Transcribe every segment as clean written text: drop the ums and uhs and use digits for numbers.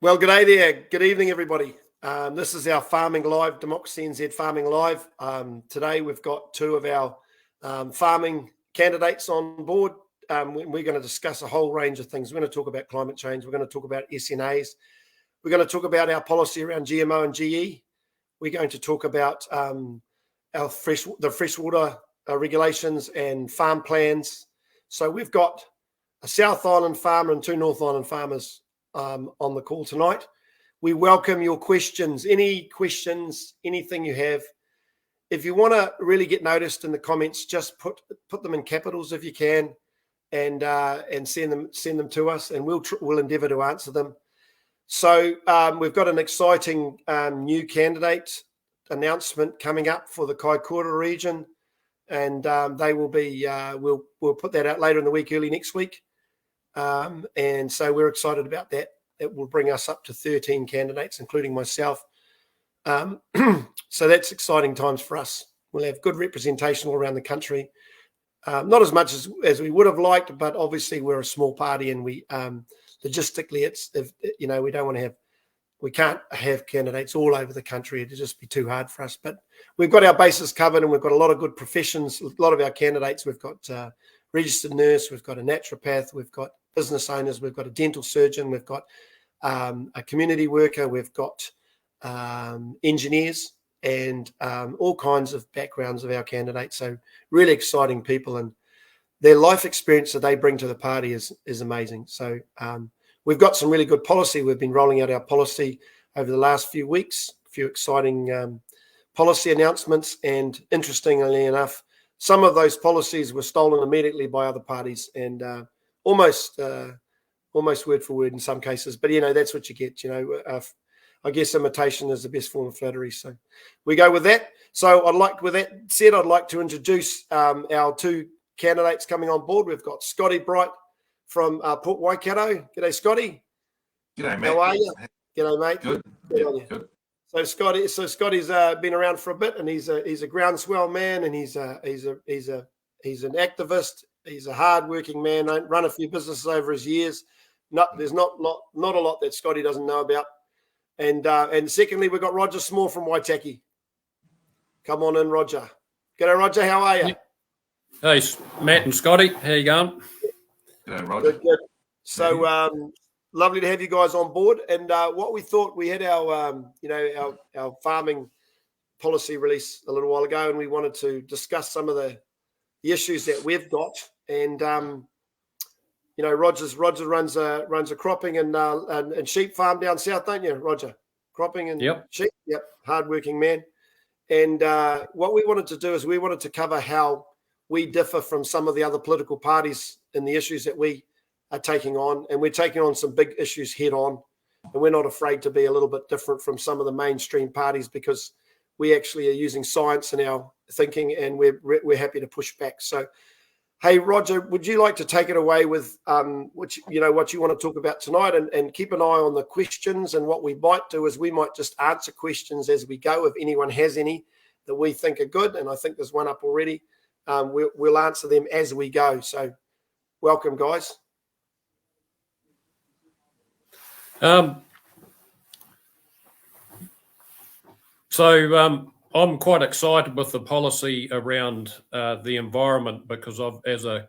Well, g'day there. Good evening, everybody. This is our Farming Live, Democracy NZ Farming Live. Today we've got two of our farming candidates on board. We're going to discuss a whole range of things. We're going to talk about climate change. We're going to talk about SNAs. We're going to talk about our policy around GMO and GE. We're going to talk about the freshwater regulations and farm plans. So we've got a South Island farmer and two North Island farmers on the call tonight. We welcome your questions, any questions, anything you have. If you want to really get noticed in the comments, just put them in capitals if you can, and send them to us, and we'll endeavour to answer them. So we've got an exciting new candidate announcement coming up for the Kaikoura region, and they will be. We'll put that out later in the week, early next week. And so we're excited about that. It will bring us up to 13 candidates, including myself. So that's exciting times for us. We'll have good representation all around the country. Not as much as we would have liked, but obviously we're a small party, and we logistically, we can't have candidates all over the country. It'd just be too hard for us. But we've got our bases covered, and we've got a lot of good professions. A lot of our candidates, we've got registered nurse, we've got a naturopath, we've got business owners, we've got a dental surgeon, we've got a community worker, we've got engineers, and all kinds of backgrounds of our candidates. So really exciting people, and their life experience that they bring to the party is amazing. So we've got some really good policy. We've been rolling out our policy over the last few weeks, a few exciting policy announcements, and interestingly enough, some of those policies were stolen immediately by other parties, and almost word for word in some cases. But that's what you get. I guess imitation is the best form of flattery. So we go with that. So with that said, I'd like to introduce our two candidates coming on board. We've got Scotty Bright from Port Waikato. G'day, Scotty. G'day, mate. How are you? G'day, mate. Good. Good on you. Good. So Scotty's been around for a bit, and he's a groundswell man, and he's an activist. He's a hard-working man. Run a few businesses over his years. There's not a lot that Scotty doesn't know about. And secondly, we've got Roger Small from Waitaki. Come on in, Roger. G'day, Roger. How are you? Hey, Matt and Scotty. How you going? G'day, Roger. Good. So lovely to have you guys on board. And what we thought, we had our farming policy release a little while ago, and we wanted to discuss some of the issues that we've got. And Roger runs a cropping and sheep farm down south, don't you, Roger? Cropping and sheep. Yep, hardworking man. And what we wanted to do is we wanted to cover how we differ from some of the other political parties in the issues that we are taking on, and we're taking on some big issues head on, and we're not afraid to be a little bit different from some of the mainstream parties, because we actually are using science in our thinking, and we're happy to push back. So, hey, Roger, would you like to take it away with what you want to talk about tonight, and keep an eye on the questions? And what we might do is we might just answer questions as we go. If anyone has any that we think are good, and I think there's one up already, we'll answer them as we go. So welcome, guys. I'm quite excited with the policy around the environment, because as a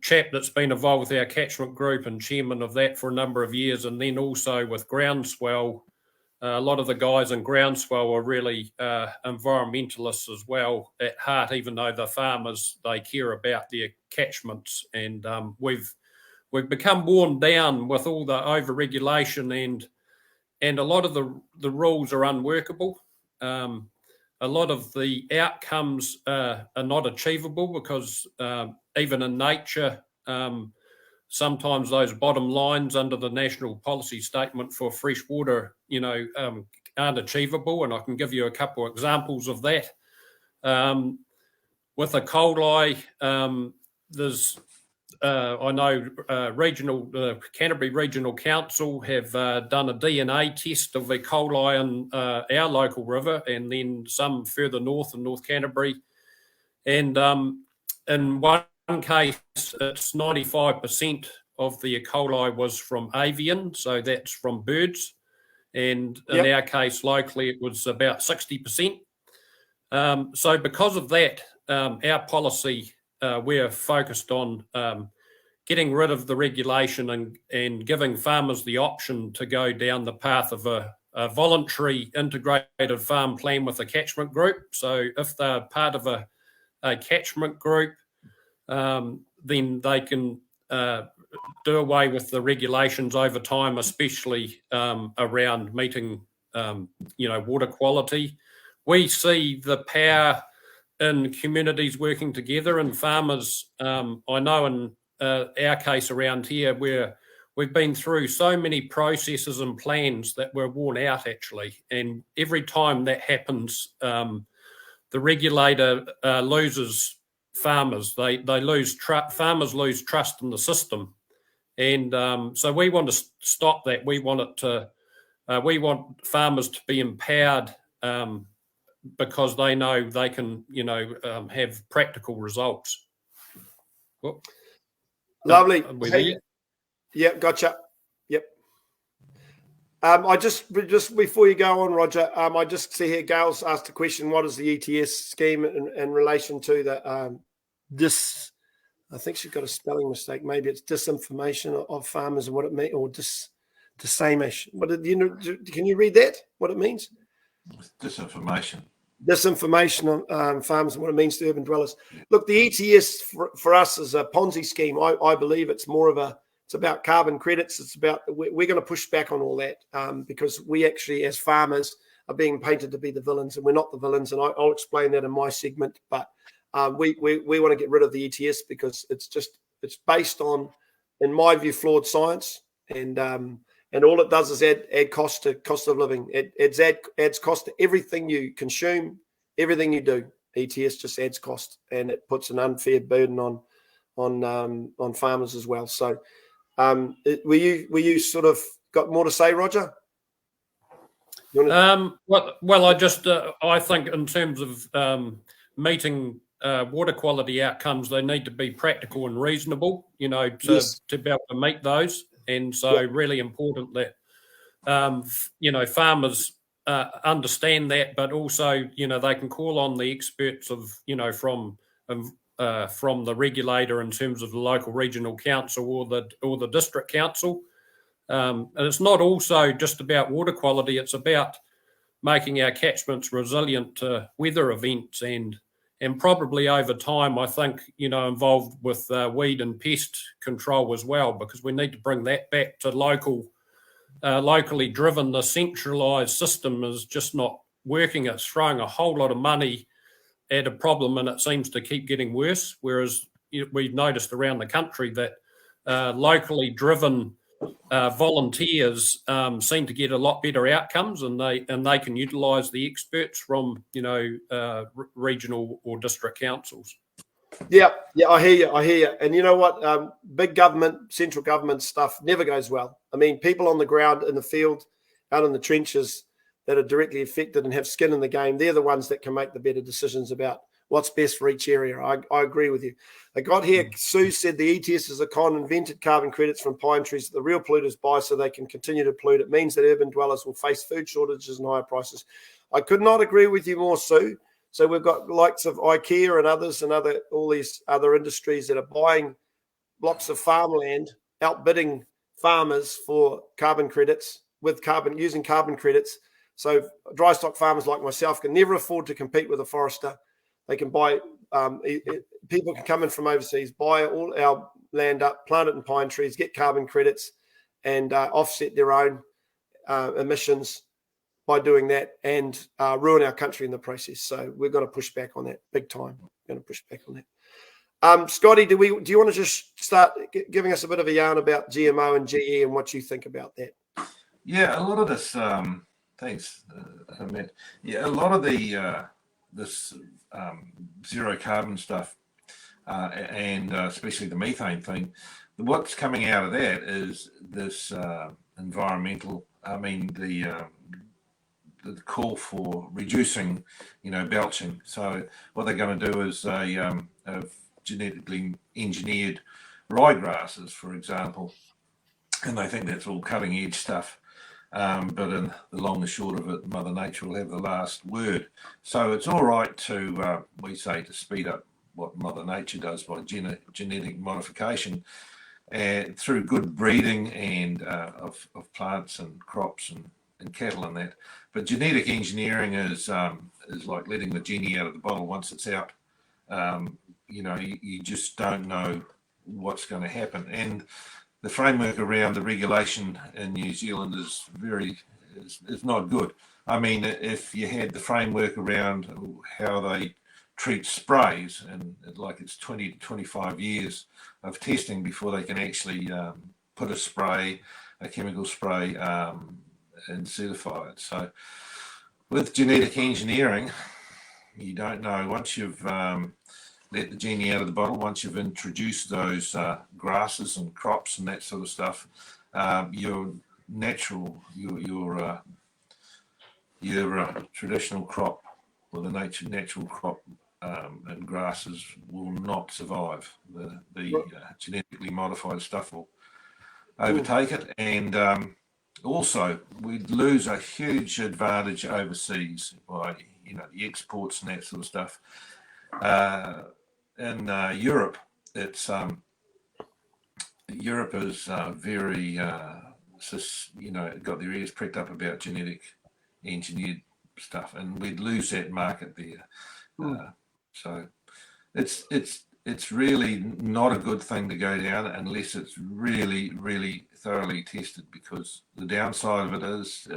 chap that's been involved with our catchment group and chairman of that for a number of years, and then also with Groundswell, a lot of the guys in Groundswell are really environmentalists as well at heart, even though the farmers, they care about their catchments. And we've become worn down with all the over-regulation, and a lot of the rules are unworkable. A lot of the outcomes are not achievable, because even in nature, sometimes those bottom lines under the national policy statement for freshwater, aren't achievable. And I can give you a couple of examples of that. With a coli, there's I know Canterbury Regional Council have done a DNA test of E. coli in our local river, and then some further north in North Canterbury. And in one case, it's 95% of the E. coli was from avian, so that's from birds. And in our case, locally, it was about 60%. So because of that, our policy, we're focused on getting rid of the regulation and giving farmers the option to go down the path of a voluntary integrated farm plan with a catchment group. So if they're part of a catchment group, then they can do away with the regulations over time, especially around meeting, water quality. We see the power in communities working together, and farmers, I know in our case around here, where we've been through so many processes and plans that were worn out actually. And every time that happens, the regulator loses farmers. They lose farmers lose trust in the system. And so we want to stop that. We want farmers to be empowered because they know they can, have practical results. Well, lovely. Hey, yep, gotcha. Yep. I just before you go on, Roger, I just see here Gail's asked a question. What is the ETS scheme in relation to the I think she's got a spelling mistake. Maybe it's disinformation of farmers and what it means, or dissemination. Can you read that? What it means? Disinformation. Disinformation on farmers and what it means to urban dwellers. Look, the ETS for us is a Ponzi scheme. I believe it's more of it's about carbon credits. It's about, we're going to push back on all that because we actually, as farmers, are being painted to be the villains, and we're not the villains. And I'll explain that in my segment. But we want to get rid of the ETS because it's based on, in my view, flawed science, and all it does is add cost of living. It adds cost to everything you consume, everything you do. ETS just adds cost, and it puts an unfair burden on farmers as well. So, were you sort of got more to say, Roger? Well, I think in terms of meeting water quality outcomes, they need to be practical and reasonable, to be able to meet those. And so really important that, farmers understand that, but also, they can call on the experts from the regulator in terms of the local regional council or the district council. And it's not also just about water quality, it's about making our catchments resilient to weather events and probably over time, I think, involved with weed and pest control as well, because we need to bring that back to locally driven. The centralised system is just not working. It's throwing a whole lot of money at a problem, and it seems to keep getting worse. Whereas we've noticed around the country that locally driven volunteers seem to get a lot better outcomes, and they can utilise the experts from regional or district councils. Yeah, I hear you. And you know what? Big government, central government stuff never goes well. I mean, people on the ground in the field, out in the trenches, that are directly affected and have skin in the game, they're the ones that can make the better decisions about what's best for each area. I agree with you. I got here, Sue said the ETS is a con, invented carbon credits from pine trees that the real polluters buy so they can continue to pollute. It means that urban dwellers will face food shortages and higher prices. I could not agree with you more, Sue. So we've got likes of IKEA and others and all these other industries that are buying blocks of farmland, outbidding farmers for carbon credits using carbon credits. So dry stock farmers like myself can never afford to compete with a forester. They can buy, people can come in from overseas, buy all our land up, plant it in pine trees, get carbon credits, and offset their own emissions by doing that, and ruin our country in the process. So we're going to push back on that big time. We're going to push back on that. Scotty, do you want to just start giving us a bit of a yarn about GMO and GE and what you think about that? Yeah, a lot of this. Thanks, Matt. Yeah, a lot of this zero carbon stuff, and especially the methane thing. What's coming out of that is this environmental. I mean, the call for reducing, belching. So what they're going to do is genetically engineered ryegrasses, for example, and they think that's all cutting edge stuff. But in the long and short of it, Mother Nature will have the last word. So it's all right to, we say, to speed up what Mother Nature does by genetic modification through good breeding and of plants and crops and cattle and that. But genetic engineering is like letting the genie out of the bottle once it's out. You just don't know what's going to happen. And the framework around the regulation in New Zealand is not good. I mean, if you had the framework around how they treat sprays, and like it's 20 to 25 years of testing before they can actually put a chemical spray, and certify it. So with genetic engineering, you don't know. Once you've let the genie out of the bottle, once you've introduced those grasses and crops and that sort of stuff, your traditional crop, or the natural crop and grasses will not survive. The genetically modified stuff will overtake it, and also we'd lose a huge advantage overseas by the exports and that sort of stuff. In Europe, Europe is very got their ears pricked up about genetic engineered stuff, and we'd lose that market there. So it's really not a good thing to go down unless it's really, really thoroughly tested, because the downside of it is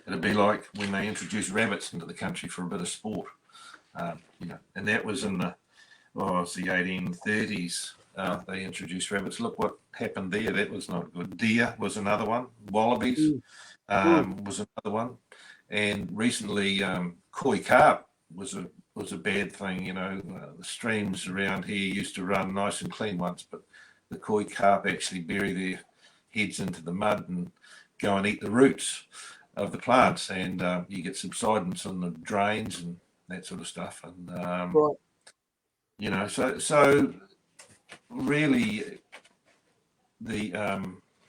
it'd be like when they introduced rabbits into the country for a bit of sport, and that was in the 1830s. They introduced rabbits. Look what happened there. That was not good. Deer was another one. Wallabies was another one. And recently, koi carp was a bad thing. The streams around here used to run nice and clean once, but the koi carp actually bury their heads into the mud and go and eat the roots of the plants, and you get subsidence on the drains and that sort of stuff. And so really the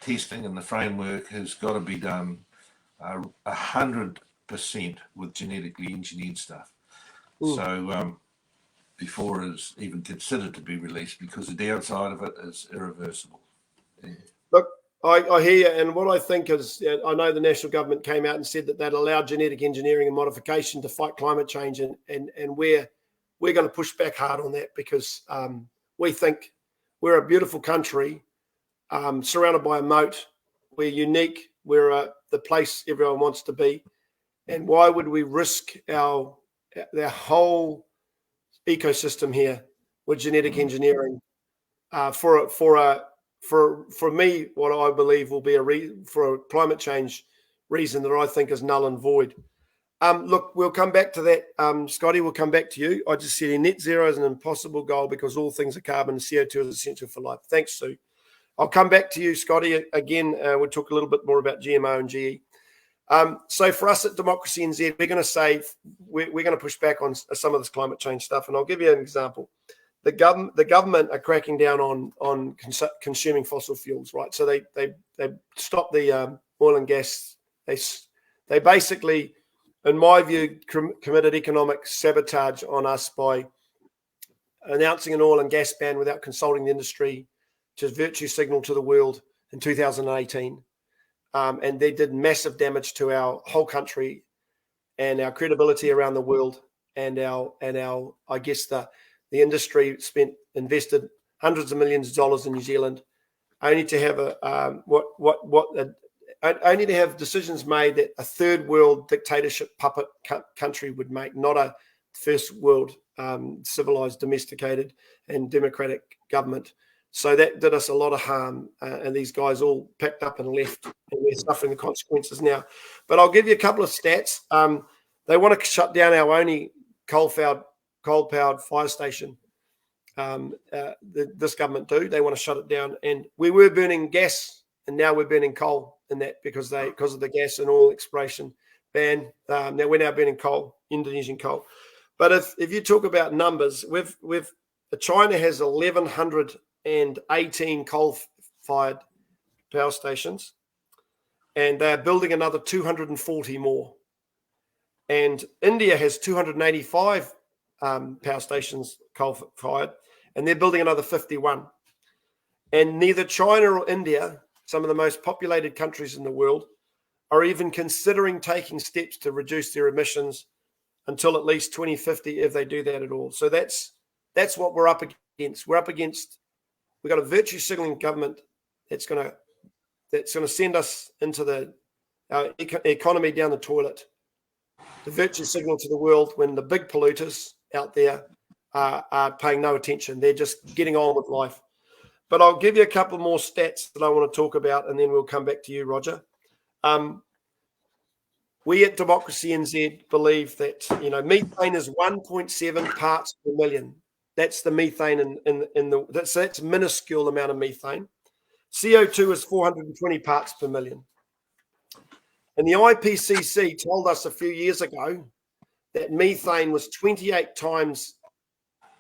testing and the framework has got to be done 100% with genetically engineered stuff. So before it's even considered to be released, because the downside of it is irreversible. Look, I hear you, and what I think is, I know the national government came out and said that they'd allow genetic engineering and modification to fight climate change, and we're going to push back hard on that, because we think we're a beautiful country surrounded by a moat. We're unique. We're the place everyone wants to be, and why would we risk our whole ecosystem here with genetic engineering for me, what I believe will be for a climate change reason that I think is null and void. Look, we'll come back to that. Scotty, we'll come back to you. I just said net zero is an impossible goal because all things are carbon and CO2 is essential for life. Thanks, Sue. I'll come back to you, Scotty. Again, we'll talk a little bit more about GMO and GE. So for us at Democracy NZ, we're going to say we're going to push back on some of this climate change stuff. And I'll give you an example. The government are cracking down on consuming fossil fuels, right? So they stopped the oil and gas. They basically, in my view, committed economic sabotage on us by announcing an oil and gas ban without consulting the industry, to virtue signal to the world in 2018. And they did massive damage to our whole country and our credibility around the world, and our I guess the industry invested hundreds of millions of dollars in New Zealand, only to have only to have decisions made that a third world dictatorship puppet country would make, not a first world civilized, domesticated, and democratic government. So that did us a lot of harm, and these guys all packed up and left, and we're suffering the consequences now. But I'll give you a couple of stats. They want to shut down our only coal-powered fire station. This government do. They want to shut it down, and we were burning gas, and now we're burning coal in that because of the gas and oil exploration ban. Now we're burning coal, Indonesian coal. But if you talk about numbers, we've China has 1,118 coal-fired power stations, and they're building another 240 more. And India has 285 power stations coal-fired, and they're building another 51. And neither China or India, some of the most populated countries in the world, are even considering taking steps to reduce their emissions until at least 2050, if they do that at all. So that's what we're up against. We've got a virtue signaling government that's going to send us into our economy down the toilet. The virtue signal to the world when the big polluters out there are paying no attention. They're just getting on with life. But I'll give you a couple more stats that I want to talk about, and then we'll come back to you, Roger. We at Democracy NZ believe that methane is 1.7 parts per million. That's the methane that's minuscule amount of methane. CO2 is 420 parts per million. And the IPCC told us a few years ago that methane was 28 times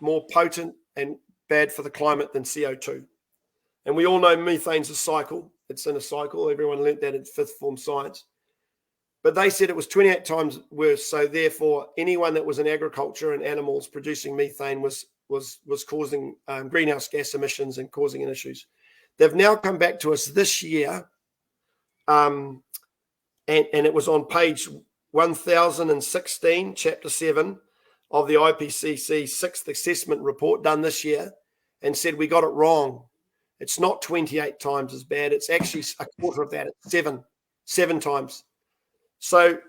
more potent and bad for the climate than CO2. And we all know methane's a cycle. It's in a cycle. Everyone learnt that in fifth form science. But they said it was 28 times worse. So therefore, anyone that was in agriculture and animals producing methane was causing greenhouse gas emissions and causing issues. They've now come back to us this year, and it was on page 1016, chapter 7 of the IPCC sixth assessment report done this year, and said we got it wrong. It's not 28 times as bad. It's actually a quarter of that. It's seven times. So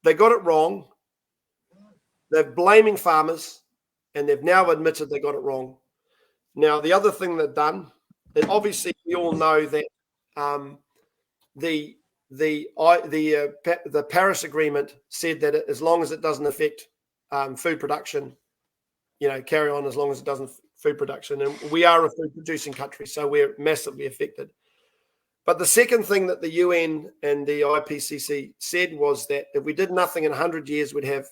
they got it wrong. They're blaming farmers, and they've now admitted they got it wrong. Now, the other thing they've done, and obviously we all know that the Paris Agreement said that as long as it doesn't affect food production, carry on as long as it doesn't food production. And we are a food producing country, so we're massively affected. But the second thing that the UN and the IPCC said was that if we did nothing in 100 years, we'd have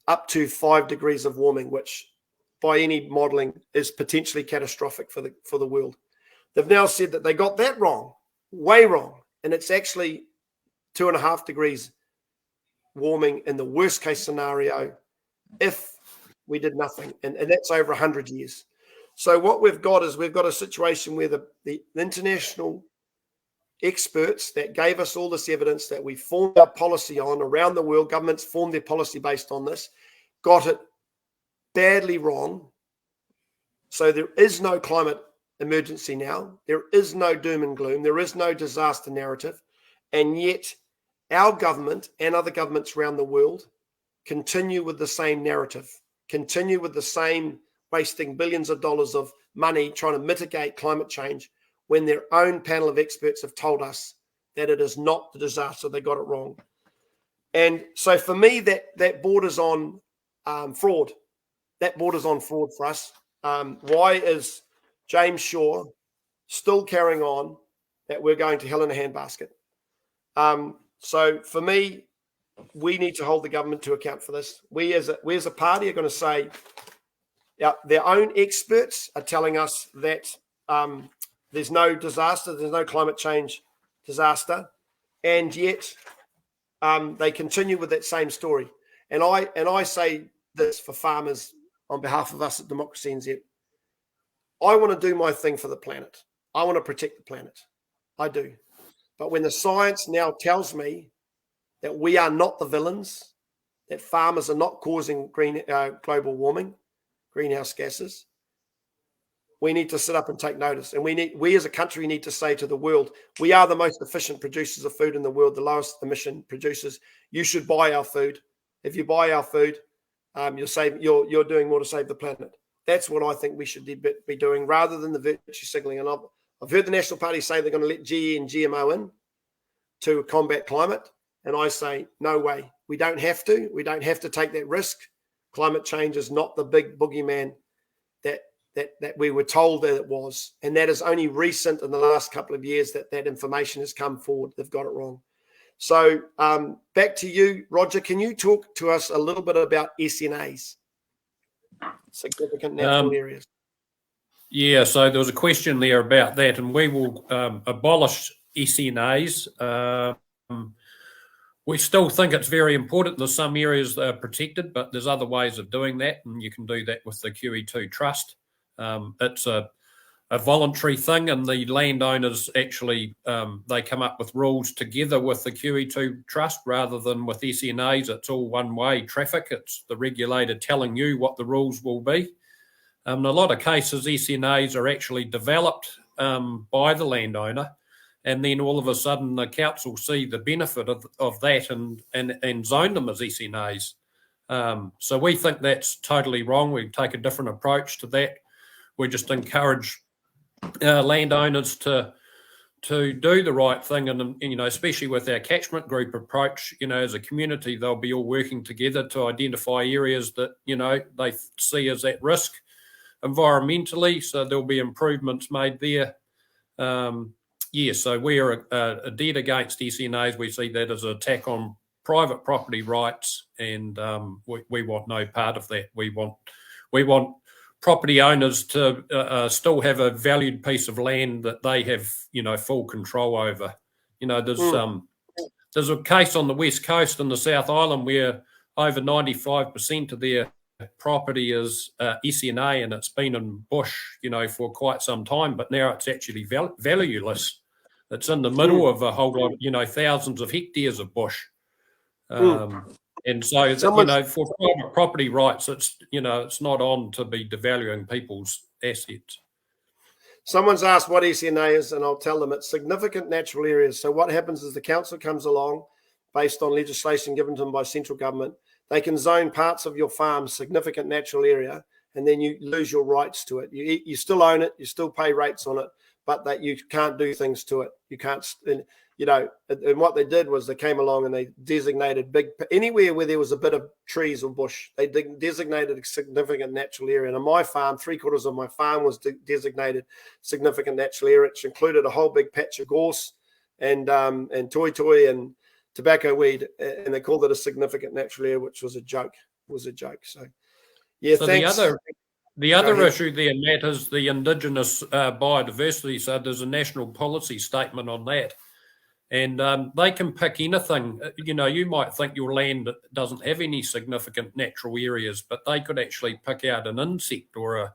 up to 5 degrees of warming, which by any modeling is potentially catastrophic for the world. They've now said that they got that wrong, way wrong. And it's actually 2.5 degrees warming in the worst case scenario if we did nothing. And that's over 100 years. So what we've got a situation where the international experts that gave us all this evidence that we formed our policy on around the world, governments formed their policy based on this, got it badly wrong. So there is no climate emergency now. There is no doom and gloom. There is no disaster narrative. And yet our government and other governments around the world continue with the same narrative, continue with the same wasting billions of dollars of money trying to mitigate climate change when their own panel of experts have told us that it is not the disaster. They got it wrong. And so for me, that borders on fraud. That borders on fraud for us. Why is James Shaw still carrying on that we're going to hell in a handbasket? So for me, we need to hold the government to account for this. We as a party are going to say, their own experts are telling us that there's no disaster, there's no climate change disaster, and yet they continue with that same story. And I say this for farmers on behalf of us at Democracy NZ. I want to do my thing for the planet. I want to protect the planet. I do. But when the science now tells me that we are not the villains, that farmers are not causing global warming, greenhouse gases, we need to sit up and take notice. And we as a country need to say to the world, we are the most efficient producers of food in the world, the lowest emission producers. You should buy our food. If you buy our food, you're doing more to save the planet. That's what I think we should be doing rather than the virtue signaling. And I've heard the National Party say they're going to let GE and GMO in to combat climate. And I say, no way. We don't have to. We don't have to take that risk. Climate change is not the big boogeyman that we were told that it was. And that is only recent in the last couple of years that information has come forward. They've got it wrong. So back to you, Roger. Can you talk to us a little bit about SNAs? significant natural Um, areas? Yeah, so there was a question there about that, and we will abolish SNAs. We still think it's very important. There's some areas that are protected, but there's other ways of doing that, and you can do that with the QE2 Trust. It's a voluntary thing, and the landowners actually they come up with rules together with the QE2 Trust rather than with SNAs. It's all one-way traffic. It's the regulator telling you what the rules will be. In a lot of cases, SNAs are actually developed by the landowner, and then all of a sudden the council see the benefit of that and zone them as SNAs. So we think that's totally wrong. We take a different approach to that. We just encourage landowners to do the right thing, and especially with our catchment group approach, as a community, they'll be all working together to identify areas that they see as at risk environmentally, so there'll be improvements made there. So we're dead against SNAs. We see that as an attack on private property rights, and we want no part of that. We want property owners to still have a valued piece of land that they have, full control over. There's a case on the West Coast in the South Island where over 95% of their property is SNA, and it's been in bush, for quite some time, but now it's actually valueless. It's in the middle of a whole lot, thousands of hectares of bush. And so, for private property rights, it's not on to be devaluing people's assets. Someone's asked what SNA is, and I'll tell them it's significant natural areas. So what happens is the council comes along based on legislation given to them by central government. They can zone parts of your farm significant natural area, and then you lose your rights to it. You still own it, you still pay rates on it, but that you can't do things to it. You can't, and what they did was they came along and they designated anywhere where there was a bit of trees or bush, they designated a significant natural area. And on my farm, 3/4 of my farm was designated significant natural area, which included a whole big patch of gorse and toy and tobacco weed, and they called it a significant natural area, which was a joke. So, yeah, so thanks. The other issue there, Matt, is the Indigenous biodiversity. So there's a national policy statement on that. And they can pick anything. You might think your land doesn't have any significant natural areas, but they could actually pick out an insect or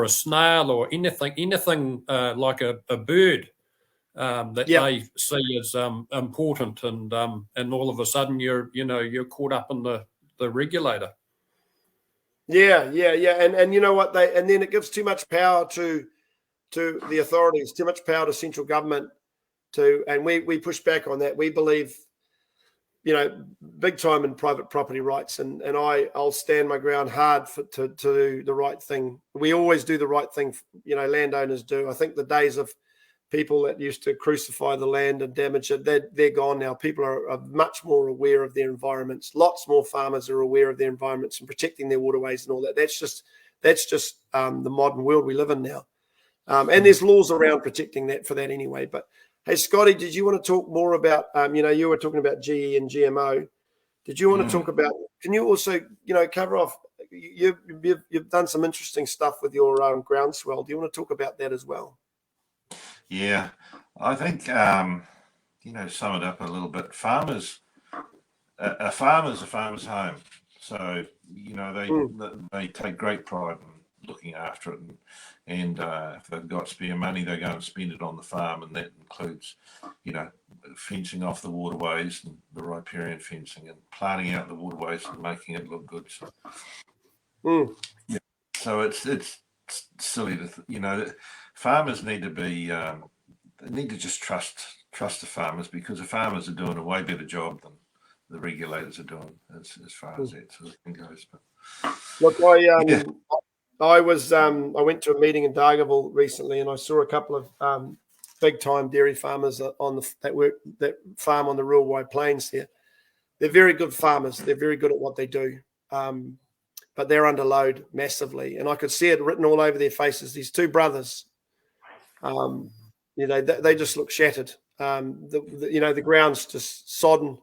a snail or anything like a bird that they see as important, and all of a sudden you're caught up in the regulator. Yeah, and you know what, and then it gives too much power to the authorities, too much power to central government. And we push back on that. We believe, big time in private property rights, and I'll stand my ground hard to do the right thing. We always do the right thing, landowners do. I think the days of people that used to crucify the land and damage it, they're gone now. People are much more aware of their environments. Lots more farmers are aware of their environments and protecting their waterways and all that. That's just the modern world we live in now. And there's laws around protecting that for that anyway. But hey, Scotty, did you want to talk more about, you were talking about GE and GMO. Did you want to talk about, can you also, cover off, you've done some interesting stuff with your groundswell. Do you want to talk about that as well? Yeah, I think, sum it up a little bit. A farmer's a farmer's home. So, they take great pride in looking after it. And if they've got spare money, they go and spend it on the farm. And that includes, fencing off the waterways and the riparian fencing and planting out the waterways and making it look good. So, so it's silly to, farmers need to be, they need to just trust the farmers, because the farmers are doing a way better job than the regulators are doing as far as that sort of thing goes. But, look, I went to a meeting in Dargaville recently, and I saw a couple of big time dairy farmers that farm on the Real Wide Plains here. They're very good farmers. They're very good at what they do. But they're under load massively. And I could see it written all over their faces. These two brothers, they just look shattered. The ground's just sodden.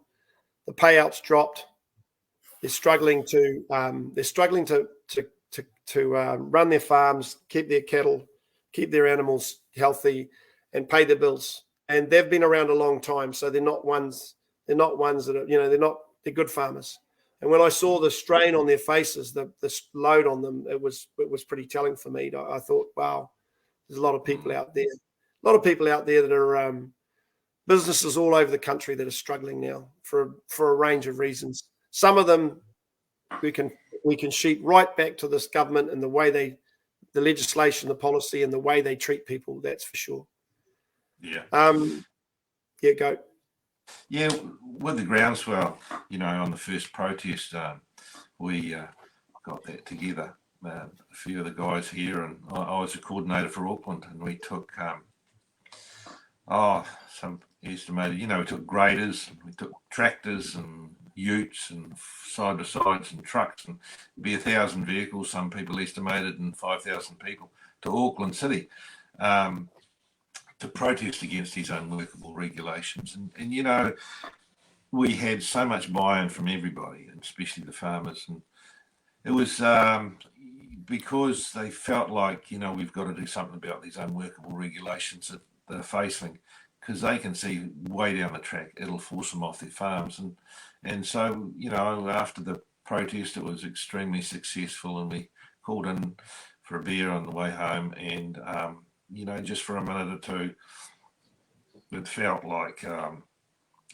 The payouts dropped. They're struggling to run their farms, keep their cattle, keep their animals healthy, and pay their bills. And they've been around a long time, so they're not ones that are, they're good farmers. And when I saw the strain on their faces, the load on them, it was pretty telling for me. I thought, wow, there's a lot of people out there, that are businesses all over the country that are struggling now for a range of reasons. Some of them we can sheet right back to this government and the legislation, the policy, and the way they treat people. That's for sure. Yeah. Go. Yeah, with the groundswell, on the first protest, we got that together. A few of the guys here, and I was a coordinator for Auckland, and we took some estimated, we took graders, we took tractors and utes and side-by-sides and trucks, and be 1,000 vehicles, some people estimated, and 5,000 people to Auckland City to protest against these unworkable regulations. And we had so much buy-in from everybody, and especially the farmers. And it was because they felt like, we've got to do something about these unworkable regulations that they're facing, because they can see way down the track it'll force them off their farms. And so, after the protest, it was extremely successful, and we called in for a beer on the way home, and just for a minute or two, it felt like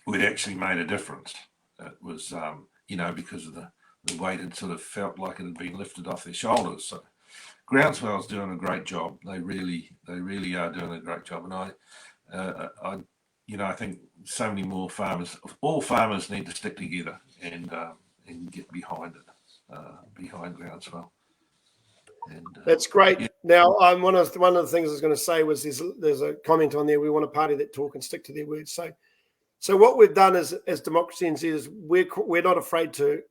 we'd actually made a difference. It was, because of the weight, it sort of felt like it had been lifted off their shoulders. So Groundswell's doing a great job. They really are doing a great job. And I think so many more farmers, all farmers need to stick together and get behind it, behind Groundswell. And, that's great. Yeah. Now, one of the things I was going to say was there's a comment on there. We want a party that talk and stick to their words. So what we've done as Democracy NZ is we're not afraid to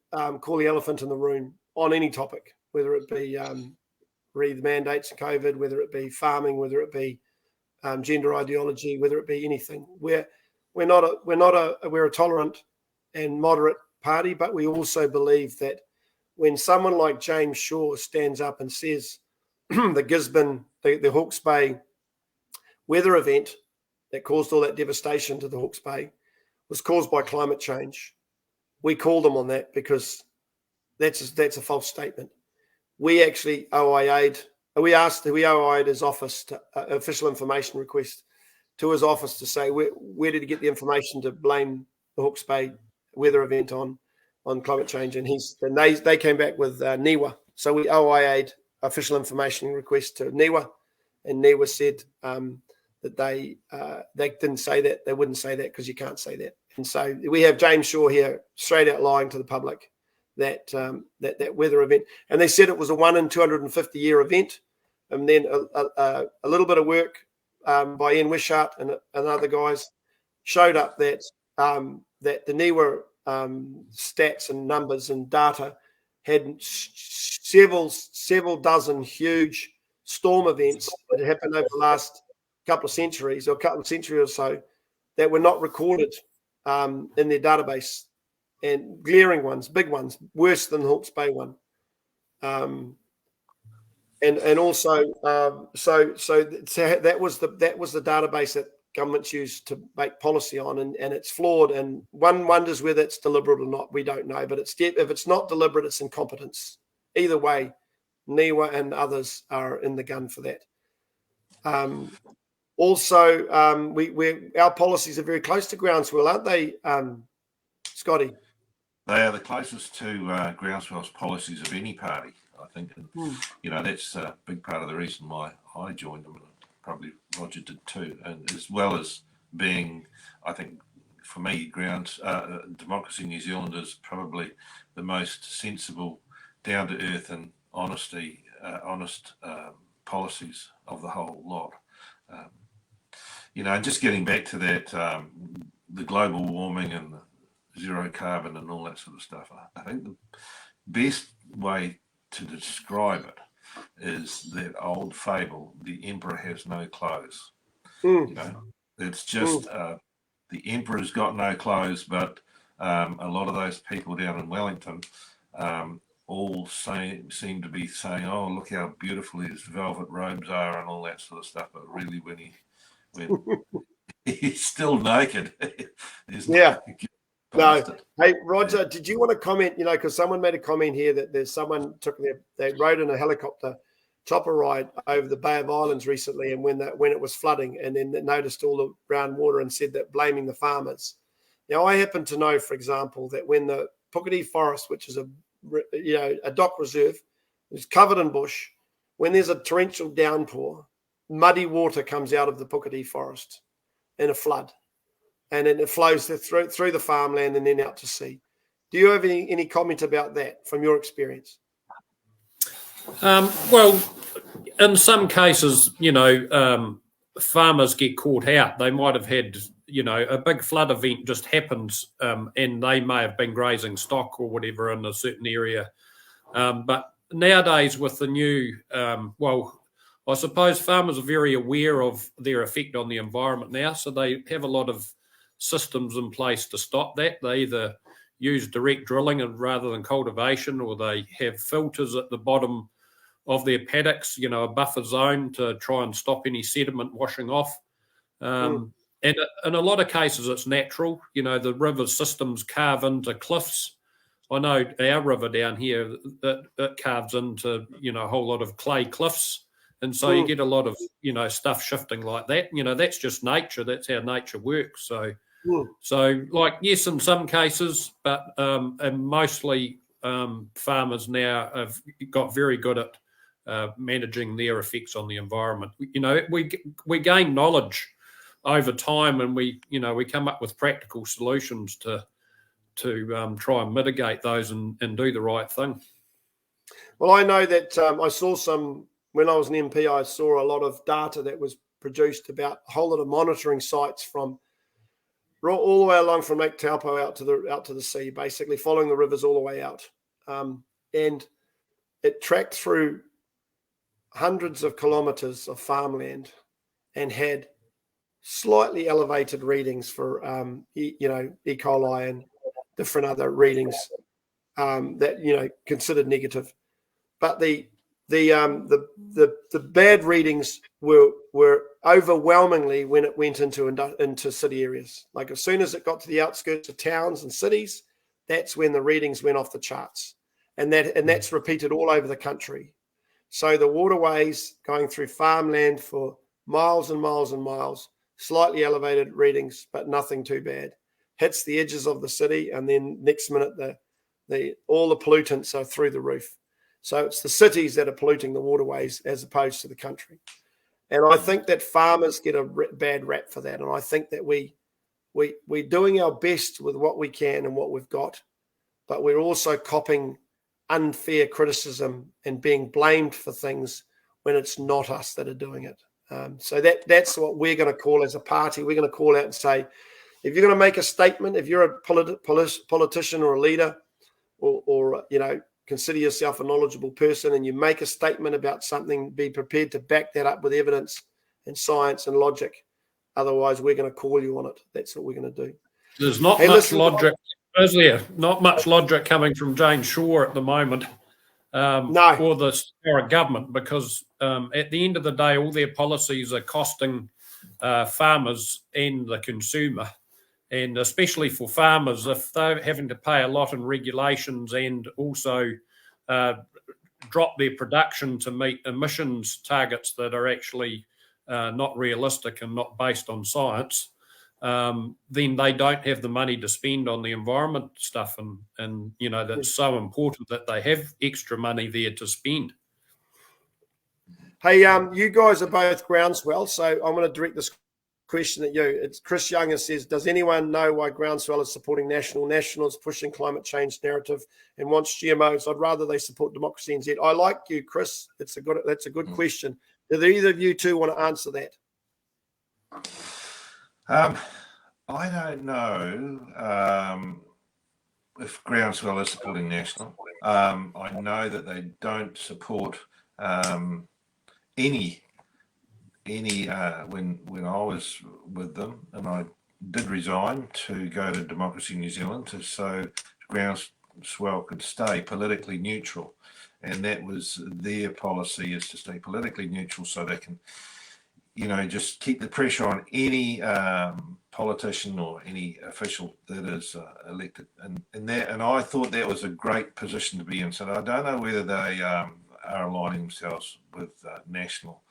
call the elephant in the room on any topic, whether it be the mandates of COVID, whether it be farming, whether it be gender ideology, whether it be anything. We're a tolerant and moderate party, but we also believe that when someone like James Shaw stands up and says the Gisborne, the Hawke's Bay weather event that caused all that devastation to the Hawke's Bay was caused by climate change, we called them on that because that's a false statement. We actually OIA'd his office to official information request to his office to say where did he get the information to blame the Hawke's Bay weather event on climate change, and they came back with NIWA. So we OIA'd official information request to NIWA, and NIWA said that they didn't say that. They wouldn't say that because you can't say that. And so we have James Shaw here straight out lying to the public that weather event, and they said it was a 1 in 250 year event, and then a little bit of work by Ian Wishart and other guys showed up that the NIWA stats and numbers and data had several dozen huge storm events that happened over the last couple of centuries or so that were not recorded in their database, and glaring ones, big ones, worse than the Hawke's Bay one. And also, so that was the database that governments use to make policy on, and it's flawed. And one wonders whether it's deliberate or not. We don't know, but if it's not deliberate, it's incompetence. Either way, NIWA and others are in the gun for that. Also, our policies are very close to Groundswell, aren't they, Scotty? They are the closest to Groundswell's policies of any party, I think. And, that's a big part of the reason why I joined them, and probably Roger did too. And as well as being, I think, for me, Democracy New Zealand is probably the most sensible, down-to-earth and honest policies of the whole lot. And just getting back to that, the global warming and the zero carbon and all that sort of stuff, I think the best way to describe it is that old fable, the emperor has no clothes. It's just the emperor's got no clothes, but a lot of those people down in Wellington all seem to be saying, "Oh, look how beautiful his velvet robes are," and all that sort of stuff. But really, when he's still naked, Yeah. No. bastard. Hey, Roger, did you want to comment? Because someone made a comment here that there's someone they rode in a helicopter chopper ride over the Bay of Islands recently, and when it was flooding, and then they noticed all the brown water and said that blaming the farmers. Now, I happen to know, for example, that when the Puketi Forest, which is a dock reserve, is covered in bush, when there's a torrential downpour, muddy water comes out of the Puketi Forest in a flood, and then it flows through the farmland and then out to sea. Do you have any comment about that from your experience? Well, in some cases, farmers get caught out. They might have had, a big flood event just happens, and they may have been grazing stock or whatever in a certain area. But nowadays, with the new, I suppose farmers are very aware of their effect on the environment now, so they have a lot of systems in place to stop that. They either use direct drilling rather than cultivation, or they have filters at the bottom of their paddocks, a buffer zone to try and stop any sediment washing off. And in a lot of cases, it's natural. The river systems carve into cliffs. I know our river down here, it carves into, a whole lot of clay cliffs. And so you get a lot of, stuff shifting like that. That's just nature. That's how nature works. So yes, in some cases, but and mostly farmers now have got very good at managing their effects on the environment. We gain knowledge over time, and we come up with practical solutions to try and mitigate those and do the right thing. Well, I know that I saw when I was an MP, I saw a lot of data that was produced about a whole lot of monitoring sites from all the way along from Lake Taupo out to the sea, basically following the rivers all the way out, and it tracked through hundreds of kilometres of farmland and had slightly elevated readings for E. coli and different other readings that considered negative, but the bad readings were overwhelmingly when it went into city areas. Like as soon as it got to the outskirts of towns and cities, that's when the readings went off the charts, and that's repeated all over the country. So the waterways going through farmland for miles and miles and miles, slightly elevated readings, but nothing too bad. Hits the edges of the city, and then next minute all the pollutants are through the roof. So it's the cities that are polluting the waterways as opposed to the country. And I think that farmers get a bad rap for that. And I think that we're doing our best with what we can and what we've got, but we're also copping unfair criticism and being blamed for things when it's not us that are doing it. So that's what we're going to call as a party. We're going to call out and say, if you're going to make a statement, if you're a politician or a leader, or consider yourself a knowledgeable person, and you make a statement about something, be prepared to back that up with evidence and science and logic. Otherwise, we're going to call you on it. That's what we're going to do. There's not much logic. Is there? Not much logic coming from Jane Shaw at the moment, No. or the current government, because at the end of the day, all their policies are costing farmers and the consumer. And especially for farmers, if they're having to pay a lot in regulations and also drop their production to meet emissions targets that are actually not realistic and not based on science, then they don't have the money to spend on the environment stuff. And that's so important that they have extra money there to spend. Hey, you guys are both Groundswell, so I'm going to direct this question at you. It's Chris Younger says, does anyone know why Groundswell is supporting National? National is pushing climate change narrative and wants GMOs. I'd rather they support Democracy NZ. I like you, Chris. That's a good question. Do either of you two want to answer that? I don't know if Groundswell is supporting National. I know that they don't support any when I was with them, and I did resign to go to Democracy New Zealand. So swell could stay politically neutral. And that was their policy, is to stay politically neutral so they can, just keep the pressure on any politician or any official that is elected. And I thought that was a great position to be in. So I don't know whether they are aligning themselves with National.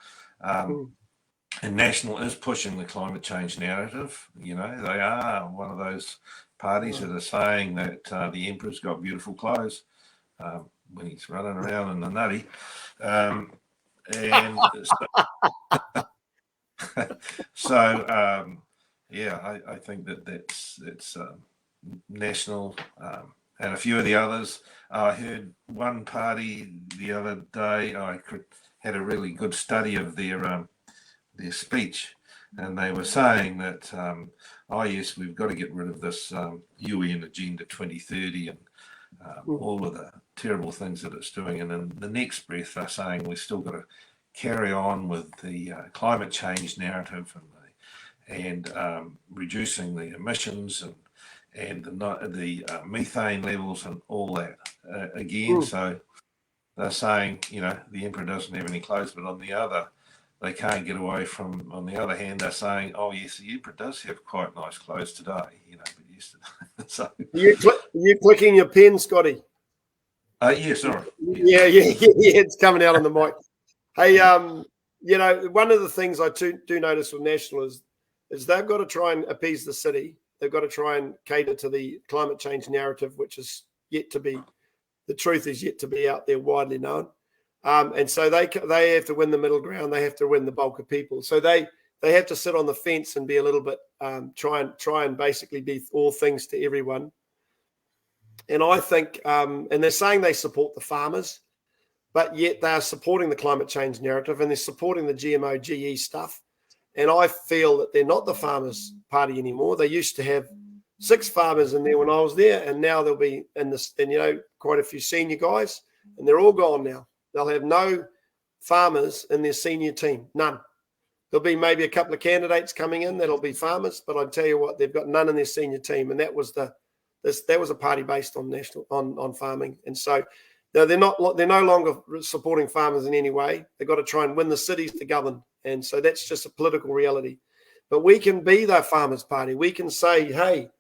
And National is pushing the climate change narrative. They are one of those parties that are saying that the Emperor's got beautiful clothes when he's running around in the nutty. And I think that's National and a few of the others. I heard one party the other day. I had a really good study of their speech, and they were saying that yes, we've got to get rid of this UN Agenda 2030 and all of the terrible things that it's doing. And in the next breath, they're saying we've still got to carry on with the climate change narrative and reducing the emissions and the methane levels and all that again. So they're saying, the Emperor doesn't have any clothes, but they can't get away from, on the other hand, they're saying, oh yes, the Emperor does have quite nice clothes today, but yesterday. So you clicking your pen, Scotty? Yeah, sorry. Yeah, it's coming out on the mic. Hey, one of the things I do notice with National is they've got to try and appease the city. They've got to try and cater to the climate change narrative, which is yet to be, the truth is yet to be out there widely known. And so they have to win the middle ground. They have to win the bulk of people. So they have to sit on the fence and be a little bit, try and basically be all things to everyone. And I think, and they're saying they support the farmers, but yet they are supporting the climate change narrative and they're supporting the GMO, GE stuff. And I feel that they're not the farmers' party anymore. They used to have 6 farmers in there when I was there, and now there'll be quite a few senior guys, and they're all gone now. They'll have no farmers in their senior team, none. There'll be maybe a couple of candidates coming in that'll be farmers, but I tell you what, they've got none in their senior team, and that was a party based on on farming, and so they're no longer supporting farmers in any way. They've got to try and win the cities to govern, and so that's just a political reality. But we can be the farmers' party. We can say, hey,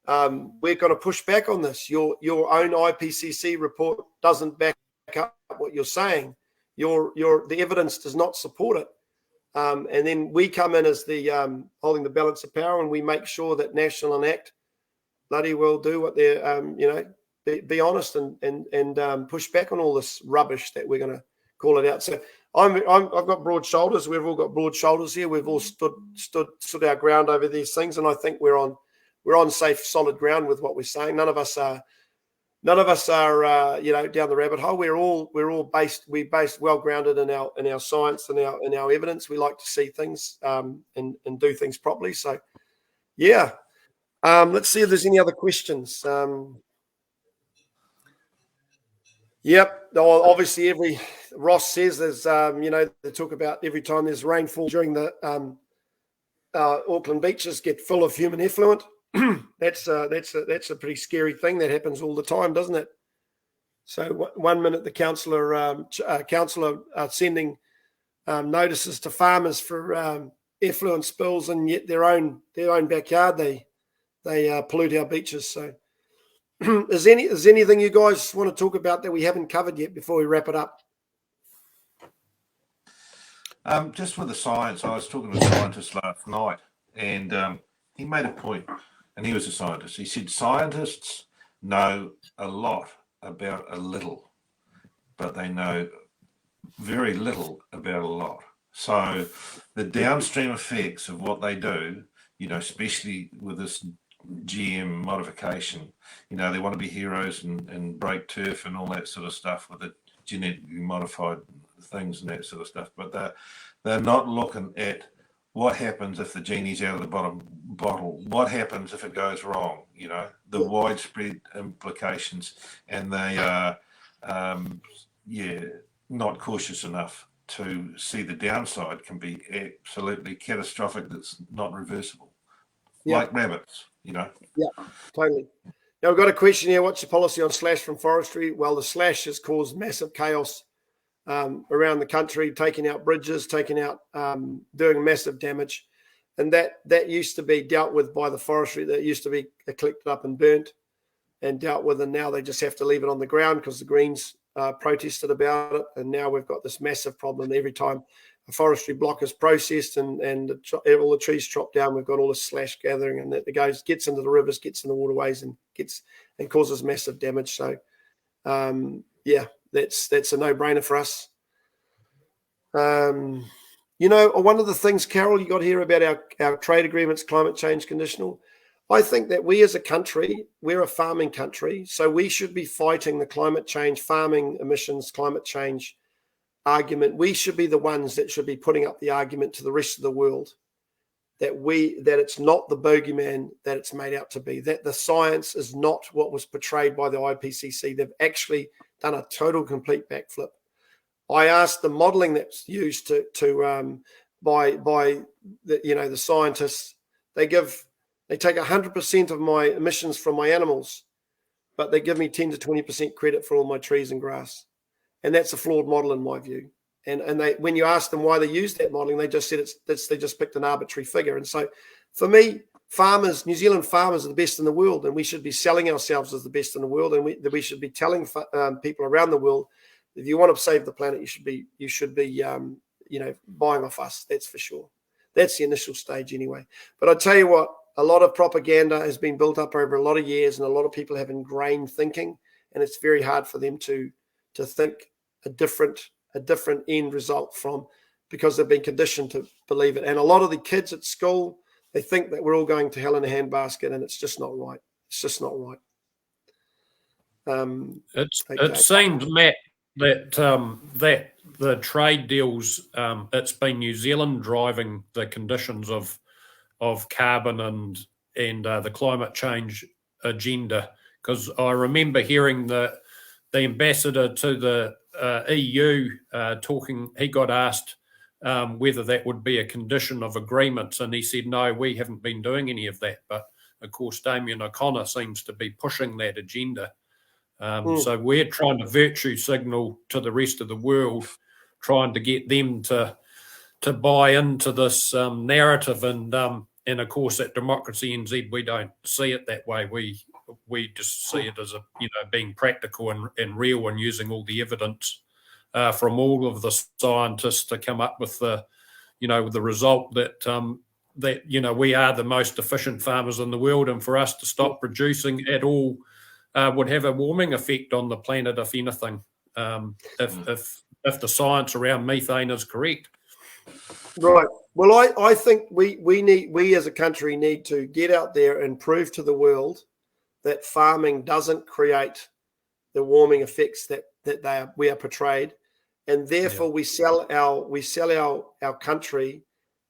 we're going to push back on this. Your own IPCC report doesn't back up what you're saying. The evidence does not support it. And then we come in as the holding the balance of power, and we make sure that National and ACT bloody well do what they're be honest and push back on all this rubbish that we're going to call it out. So I've got broad shoulders. We've all got broad shoulders here. We've all stood our ground over these things, and I think we're on safe, solid ground with what we're saying. None of us are down the rabbit hole. We're based well grounded in our science and our evidence. We like to see things and do things properly. So yeah. Let's see if there's any other questions. Yep. Obviously, Ross says there's, they talk about every time there's rainfall during the Auckland beaches get full of human effluent. That's a pretty scary thing that happens all the time, doesn't it? So 1 minute the councillor sending notices to farmers for effluent spills, and yet their own backyard they pollute our beaches. So is anything you guys want to talk about that we haven't covered yet before we wrap it up? Just with the science, I was talking to a scientist last night, and he made a point, and he was a scientist. He said scientists know a lot about a little, but they know very little about a lot. So the downstream effects of what they do, especially with this GM modification, they want to be heroes and break turf and all that sort of stuff with the genetically modified things and that sort of stuff, but they're not looking at what happens if the genie's out of the bottle, what happens if it goes wrong, the widespread implications, and they are not cautious enough to see the downside can be absolutely catastrophic, that's not reversible. Like rabbits, Yeah, totally. Now we've got a question here. What's your policy on slash from forestry? Well, the slash has caused massive chaos around the country, taking out bridges, taking out, doing massive damage. And that used to be dealt with by the forestry. That used to be collected up and burnt and dealt with. And now they just have to leave it on the ground because the Greens protested about it. And now we've got this massive problem. Every time a forestry block is processed and all the trees chopped down, we've got all this slash gathering, and that gets into the rivers, gets in the waterways, and causes massive damage. So, yeah, that's a no-brainer for us. You know, one of the things, Carol, you got here about our trade agreements, climate change conditional. I think that we as a country, we're a farming country, so we should be fighting the climate change, farming emissions, climate change argument. We should be the ones that should be putting up the argument to the rest of the world that it's not the bogeyman that it's made out to be, that the science is not what was portrayed by the IPCC. They've actually done a total complete backflip. I asked the modelling that's used by the scientists. They take 100% of my emissions from my animals, but they give me 10 to 20% credit for all my trees and grass, and that's a flawed model in my view. And they, when you ask them why they used that modelling, they just said they just picked an arbitrary figure. And so, for me, farmers, New Zealand farmers, are the best in the world, and we should be selling ourselves as the best in the world, and we should be telling people around the world, if you want to save the planet, you should be buying off us. That's for sure. That's the initial stage anyway. But I tell you what, a lot of propaganda has been built up over a lot of years, and a lot of people have ingrained thinking, and it's very hard for them to think a different end result because they've been conditioned to believe it. And a lot of the kids at school, they think that we're all going to hell in a handbasket, and it's just not right. It's just not right. It seems, Matt, that the trade deals, it's been New Zealand driving the conditions of carbon and the climate change agenda. Because I remember hearing the ambassador to the EU talking. He got asked whether that would be a condition of agreements, and he said, no, we haven't been doing any of that. But of course, Damien O'Connor seems to be pushing that agenda. So we're trying to virtue signal to the rest of the world, trying to get them to buy into this narrative. And of course, at Democracy NZ, we don't see it that way. We just see it as being practical and real, and using all the evidence from all of the scientists to come up with the result that we are the most efficient farmers in the world, and for us to stop producing at all would have a warming effect on the planet, if anything, if the science around methane is correct. Right. Well, I think we as a country need to get out there and prove to the world that farming doesn't create the warming effects that we are portrayed, and therefore we sell our country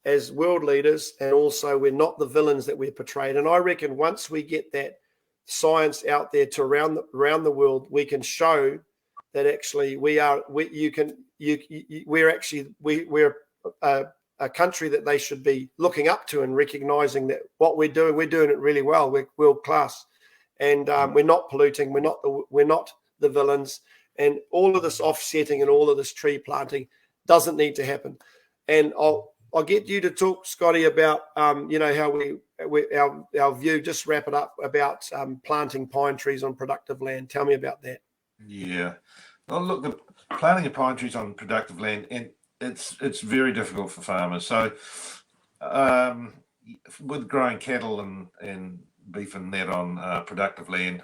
as world leaders, and also we're not the villains that we're portrayed. And I reckon once we get that science out there to around the world, we can show that actually we're a country that they should be looking up to, and recognizing that what we're doing it really well. We're world class, and we're not polluting. We're not the villains, and all of this offsetting and all of this tree planting doesn't need to happen. And I'll get you to talk, Scotty, about how our view, just wrap it up, about planting pine trees on productive land. Tell me about that. Yeah. Well, look, the planting of pine trees on productive land, and it's very difficult for farmers. So with growing cattle and beef and that on productive land,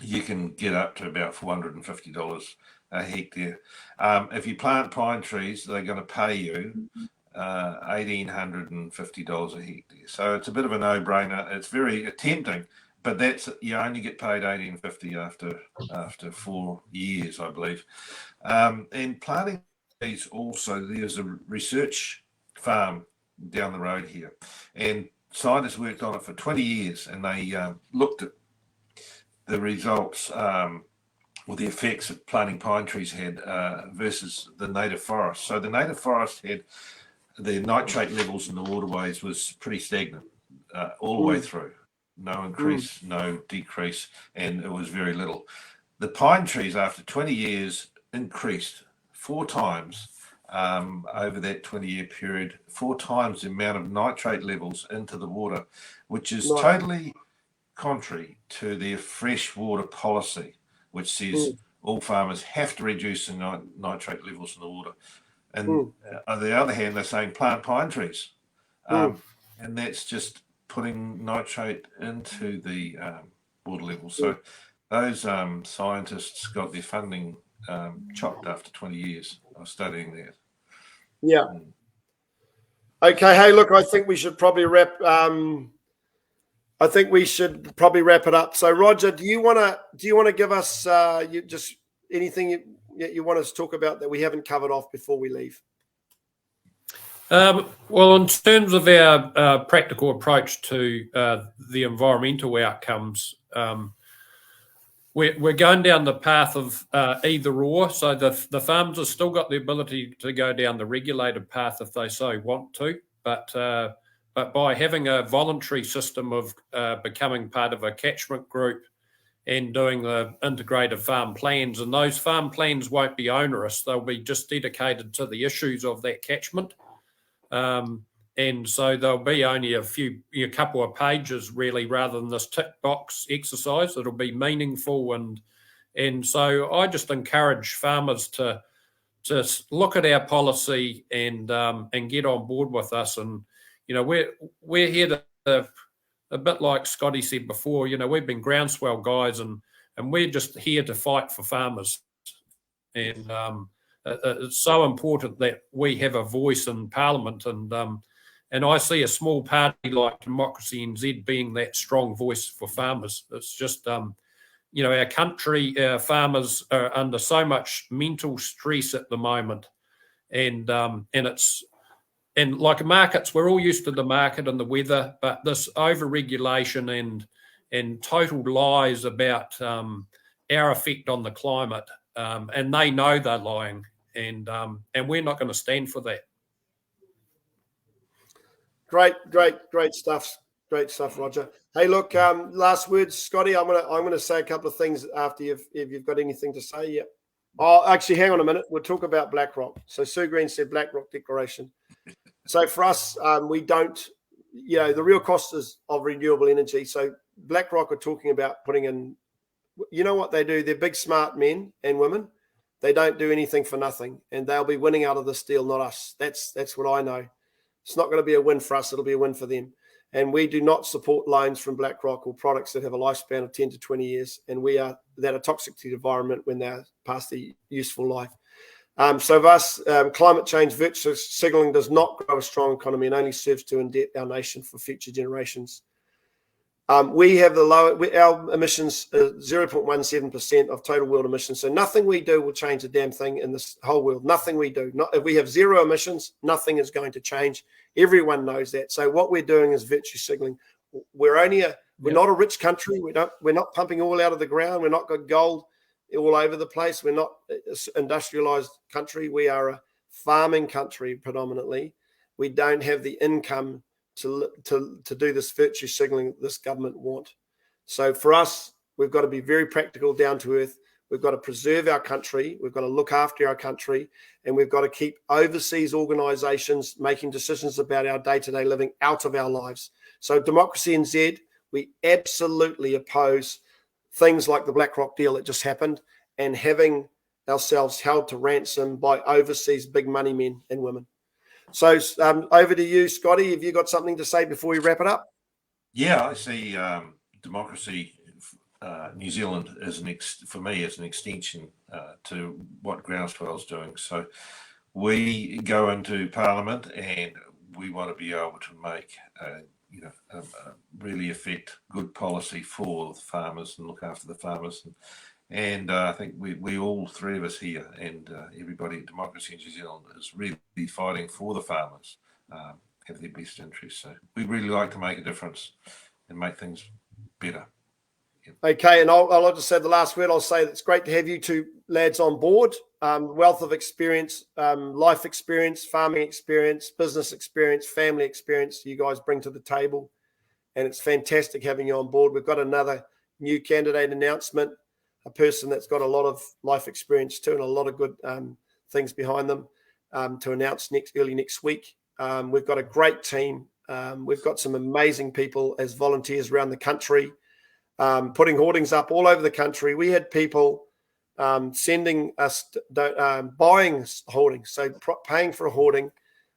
you can get up to about $450 a hectare. If you plant pine trees, they're going to pay you $1,850 a hectare. So it's a bit of a no-brainer. It's very tempting, but you only get paid $1,850 after 4 years, I believe. And planting trees also, there's a research farm down the road here, and scientists worked on it for 20 years, and they looked at the results or the effects that planting pine trees had versus the native forest. So the native forest had the nitrate levels in the waterways was pretty stagnant all the way through. no increase, no decrease, and it was very little. The pine trees, after 20 years, increased 4 times over that 20-year period, 4 times the amount of nitrate levels into the water, which is totally contrary to their freshwater policy, which says all farmers have to reduce the nitrate levels in the water. And on the other hand, they're saying plant pine trees. And that's just putting nitrate into the water level. So those scientists got their funding chopped after 20 years of studying that. Yeah. Okay. Hey, look, I think we should probably wrap. I think we should probably wrap it up. So, Roger, do you want to give us just anything you want us to talk about that we haven't covered off before we leave? Well, in terms of our practical approach to the environmental outcomes, we're going down the path of either or. So the farmers have still got the ability to go down the regulated path if they so want to, but by having a voluntary system of becoming part of a catchment group and doing the integrated farm plans, and those farm plans won't be onerous, they'll be just dedicated to the issues of that catchment. And so there'll be only a couple of pages really, rather than this tick box exercise. It'll be meaningful, and so I just encourage farmers to look at our policy and get on board with us. And we're here to, a bit like Scotty said before, we've been groundswell guys, and we're just here to fight for farmers. And it's so important that we have a voice in Parliament, and I see a small party like Democracy NZ being that strong voice for farmers. It's just, our country, our farmers are under so much mental stress at the moment, and like markets, we're all used to the market and the weather, but this over-regulation and total lies about our effect on the climate, and they know they're lying, and we're not going to stand for that. Great stuff. Great stuff, Roger. Hey, look, last words, Scotty. I'm gonna say a couple of things after if you've got anything to say. Yeah. Oh, actually, hang on a minute. We'll talk about BlackRock. So Sue Green said BlackRock declaration. So for us, we don't, the real cost is of renewable energy. So BlackRock are talking about putting in, what they do? They're big, smart men and women. They don't do anything for nothing, and they'll be winning out of this deal, not us. That's what I know. It's not going to be a win for us. It'll be a win for them. And we do not support loans from BlackRock or products that have a lifespan of 10 to 20 years. And that are toxic to the environment when they're past the useful life. So for us, climate change virtue signaling does not grow a strong economy and only serves to indebt our nation for future generations. We have our emissions 0.17% of total world emissions. So nothing we do will change a damn thing in this whole world. Nothing we do. If we have zero emissions, nothing is going to change. Everyone knows that. So what we're doing is virtue signaling. We're not a rich country. We're not pumping oil out of the ground. We're not got gold all over the place. We're not an industrialized country. We are a farming country predominantly. We don't have the income to do this virtue signaling this government want. So for us, we've got to be very practical, down to earth. We've got to preserve our country. We've got to look after our country, and we've got to keep overseas organisations making decisions about our day-to-day living out of our lives. So Democracy NZ, we absolutely oppose things like the BlackRock deal that just happened and having ourselves held to ransom by overseas big money men and women. So over to you, Scotty. Have you got something to say before we wrap it up? Yeah, I see Democracy New Zealand for me as an extension to what Groundswell is doing. So we go into Parliament and we want to be able to make really affect good policy for the farmers and look after the farmers. And I think we all three of us here and everybody at Democracy in New Zealand is really fighting for the farmers, have their best interests. So we really like to make a difference and make things better. Yep. Okay, and I'll just say the last word. I'll say that it's great to have you two lads on board. Wealth of experience, life experience, farming experience, business experience, family experience you guys bring to the table. and it's fantastic having you on board. We've got another new candidate announcement, a person that's got a lot of life experience too and a lot of good things behind them to announce early next week. We've got a great team. We've got some amazing people as volunteers around the country, putting hoardings up all over the country. We had people sending us, buying hoardings, so paying for a hoarding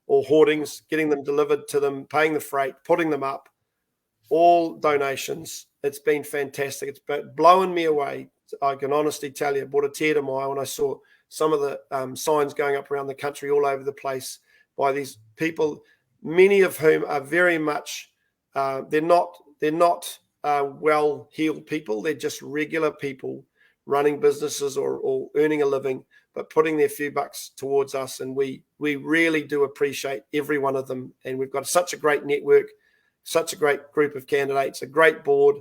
or hoardings, getting them delivered to them, paying the freight, putting them up, all donations. It's been fantastic. It's blowing me away. I can honestly tell you, it brought a tear to my eye when I saw some of the signs going up around the country all over the place by these people, many of whom are very much, they're not well-heeled people. They're just regular people running businesses or earning a living, but putting their few bucks towards us. And we really do appreciate every one of them. And we've got such a great network, such a great group of candidates, a great board.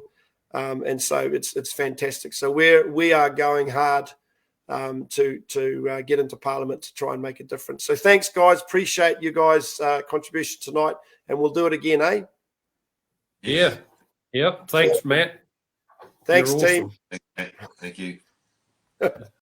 And so it's fantastic. So we are going hard to get into Parliament to try and make a difference. So thanks, guys. Appreciate you guys' contribution tonight. And we'll do it again, eh? Yeah. Yep. Thanks, Matt. Thanks, You're team. awesome. Thank you.